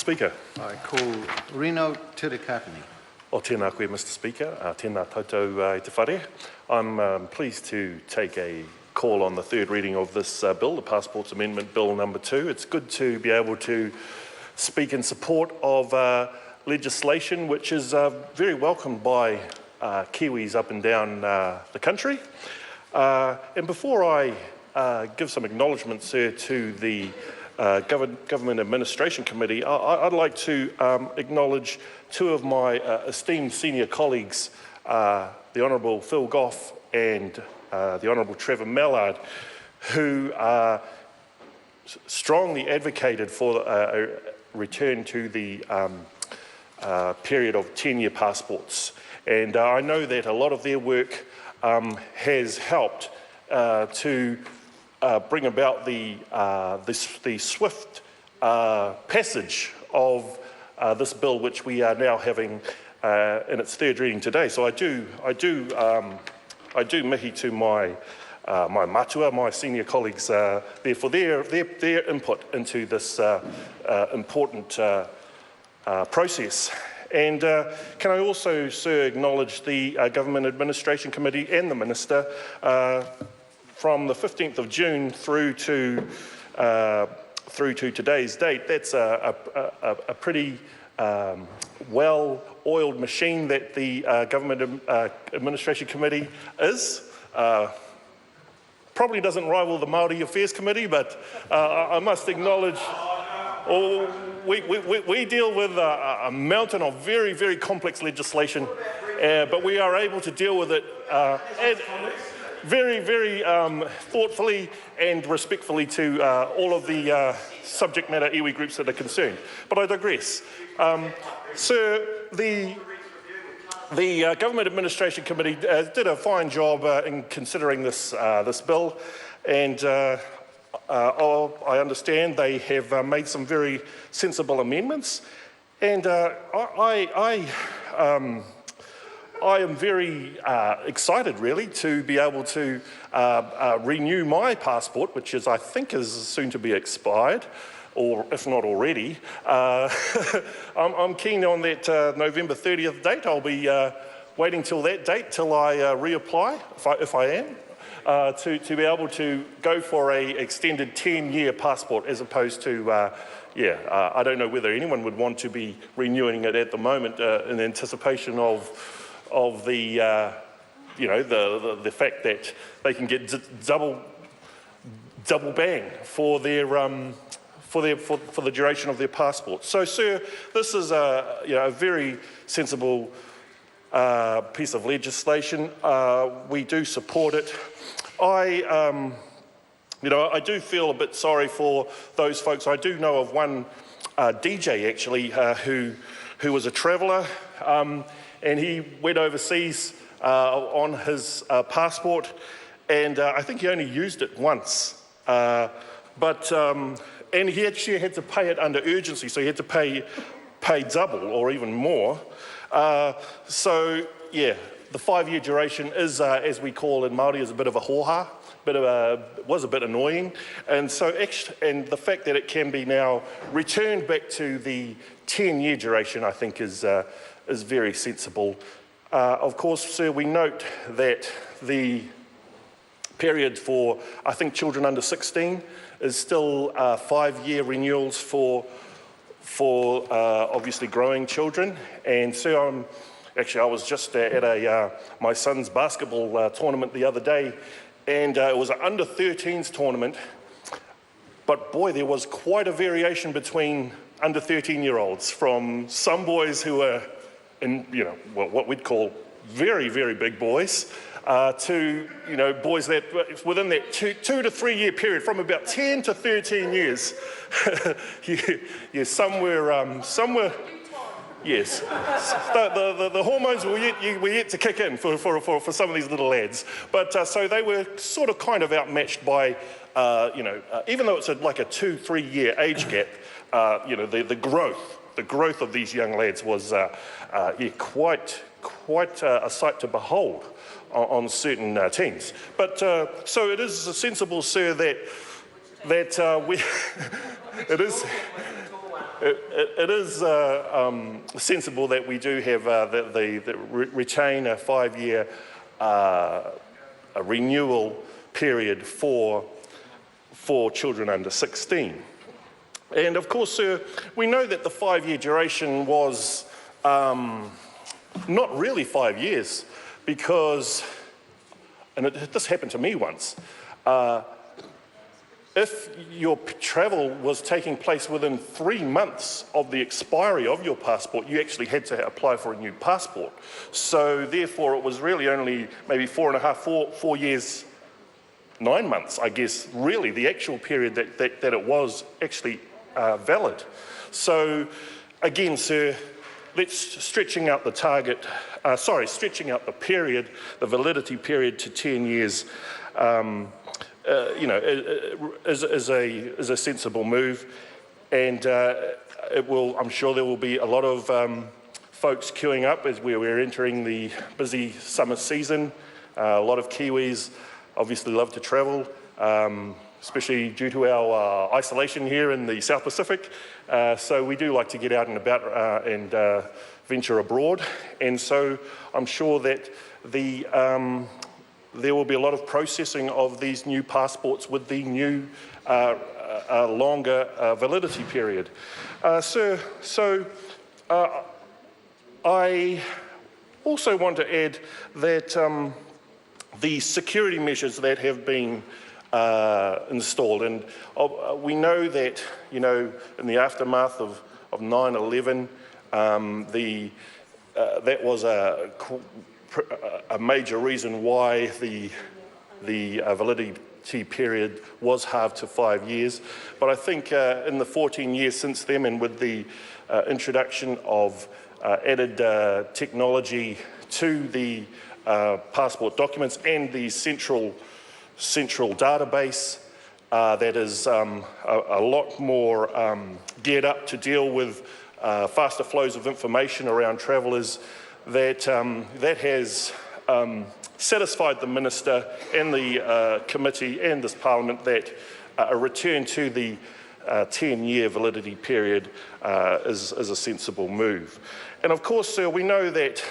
Speaker. I call Reno Tirakapini. O tēnā koe, Mr. Speaker. Tēnā tātou i te whare. I'm pleased to take a call on the third reading of this bill, the Passports Amendment Bill number 2. It's good to be able to speak in support of legislation which is very welcomed by Kiwis up and down the country. And before I give some acknowledgement, sir, to the Government Administration Committee, I'd like to acknowledge two of my esteemed senior colleagues, the Honourable Phil Goff and the Honourable Trevor Mallard, who strongly advocated for a return to the period of 10-year passports. And I know that a lot of their work has helped to bring about the swift passage of this bill, which we are now having in its third reading today. So I do mihi to my matua, my senior colleagues there for their input into this important process. And can I also, sir, acknowledge the Government Administration Committee and the Minister from the 15th of June through to today's date. That's a pretty well-oiled machine that the Government Administration Committee is. Probably doesn't rival the Māori Affairs Committee, but I must acknowledge we deal with a mountain of very, very complex legislation, but we are able to deal with it very, very thoughtfully and respectfully to all of the subject matter iwi groups that are concerned. But I digress. Sir, the Government Administration Committee did a fine job in considering this bill, and I understand they have made some very sensible amendments, and I am very excited, really, to be able to renew my passport, which I think is soon to be expired, or if not already. I'm keen on that November 30th date. I'll be waiting till that date till I reapply, if I am, to be able to go for a extended 10-year passport, as opposed to I don't know whether anyone would want to be renewing it at the moment in anticipation of the the fact that they can get double bang for their for the duration of their passport. So, sir, this is a very sensible piece of legislation. We do support it. I do feel a bit sorry for those folks. I do know of one DJ actually who was a traveller. And he went overseas on his passport, and I think he only used it once. And he actually had to pay it under urgency, so he had to pay double or even more. So yeah, the 5-year duration is, as we call in Māori, is a bit of a hoha. Was a bit annoying, and so the fact that it can be now returned back to the 10-year duration, I think, is very sensible. Of course, sir, we note that the period for, I think, children under 16 is still 5-year renewals for obviously growing children. And so I was just at my son's basketball tournament the other day, and it was an under 13s tournament, but boy, there was quite a variation between under 13-year-olds, from some boys who were in, what we'd call very, very big boys, to, boys that within that 2 to 3 year period, from about 10 to 13 years, somewhere, yes, the hormones were yet to kick in for some of these little lads. But so they were sort of kind of outmatched by, even though it's like a 2-3 year age gap, the growth of these young lads was quite a sight to behold on certain teams. But so it is sensible, sir, that we it is. it is sensible that we do have retain a 5-year a renewal period for children under 16. And of course, we know that the 5-year duration was not really 5 years, because, and this happened to me once, if your travel was taking place within 3 months of the expiry of your passport, you actually had to apply for a new passport. So therefore, it was really only maybe 4 years, 9 months, I guess, really the actual period that it was actually valid. So again, sir, let's stretching out the stretching out the period, the validity period to 10 years, is a sensible move, and I'm sure there will be a lot of folks queuing up as we're entering the busy summer season. A lot of Kiwis obviously love to travel, especially due to our isolation here in the South Pacific. So we do like to get out and about and venture abroad, and so I'm sure that there will be a lot of processing of these new passports with the new longer validity period. Sir, so I also want to add that the security measures that have been installed, and we know that, in the aftermath of 9/11, that was a major reason why the validity period was halved to 5 years. But I think in the 14 years since then, and with the introduction of added technology to the passport documents and the central database that is a lot more geared up to deal with faster flows of information around travellers, that has satisfied the Minister and the committee and this Parliament that a return to the 10-year validity period is a sensible move. And of course, sir, we know that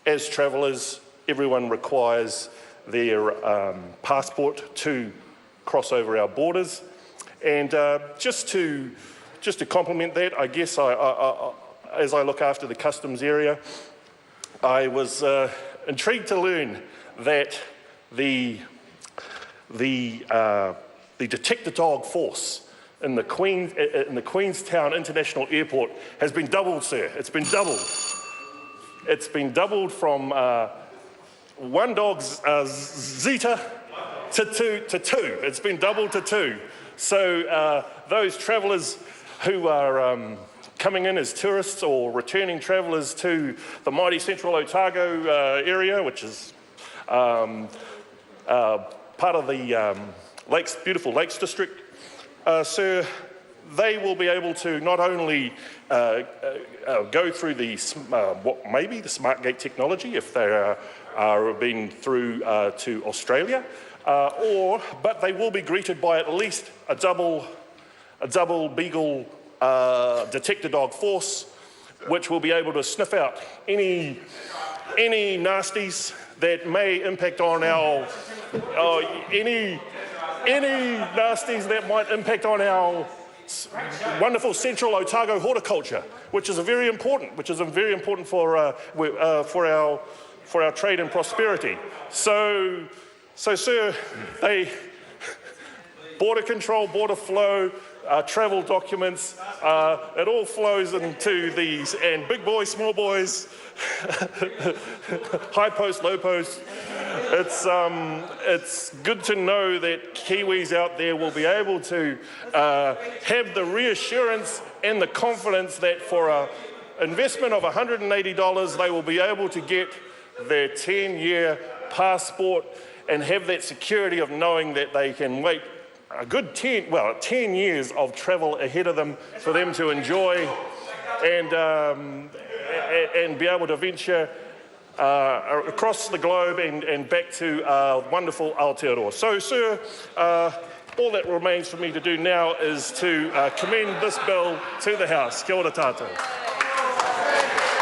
as travellers, everyone requires their passport to cross over our borders. And just to complement that, I guess as I look after the customs area, I was intrigued to learn that the detector dog force in the Queenstown International Airport has been doubled, sir. It's been doubled. It's been doubled from one dog's Zeta to two. It's been doubled to 2. So those travellers who are coming in as tourists or returning travellers to the mighty Central Otago area, which is part of the beautiful Lakes District, sir, they will be able to not only go through what may be the smart gate technology if they are being through to Australia, but they will be greeted by at least a double beagle detector dog force, which will be able to sniff out any nasties that may impact on our any nasties that might impact on our wonderful Central Otago horticulture, which is very important for our trade and prosperity. So sir, border control, border flow, travel documents, it all flows into these, and big boys, small boys, high post, low post. It's good to know that Kiwis out there will be able to have the reassurance and the confidence that for an investment of $180, they will be able to get their 10-year passport and have that security of knowing that they can wait a good 10 years of travel ahead of them for them to enjoy and be able to venture across the globe and back to wonderful Aotearoa. So, sir, all that remains for me to do now is to commend this bill to the House. Kia ora tātou.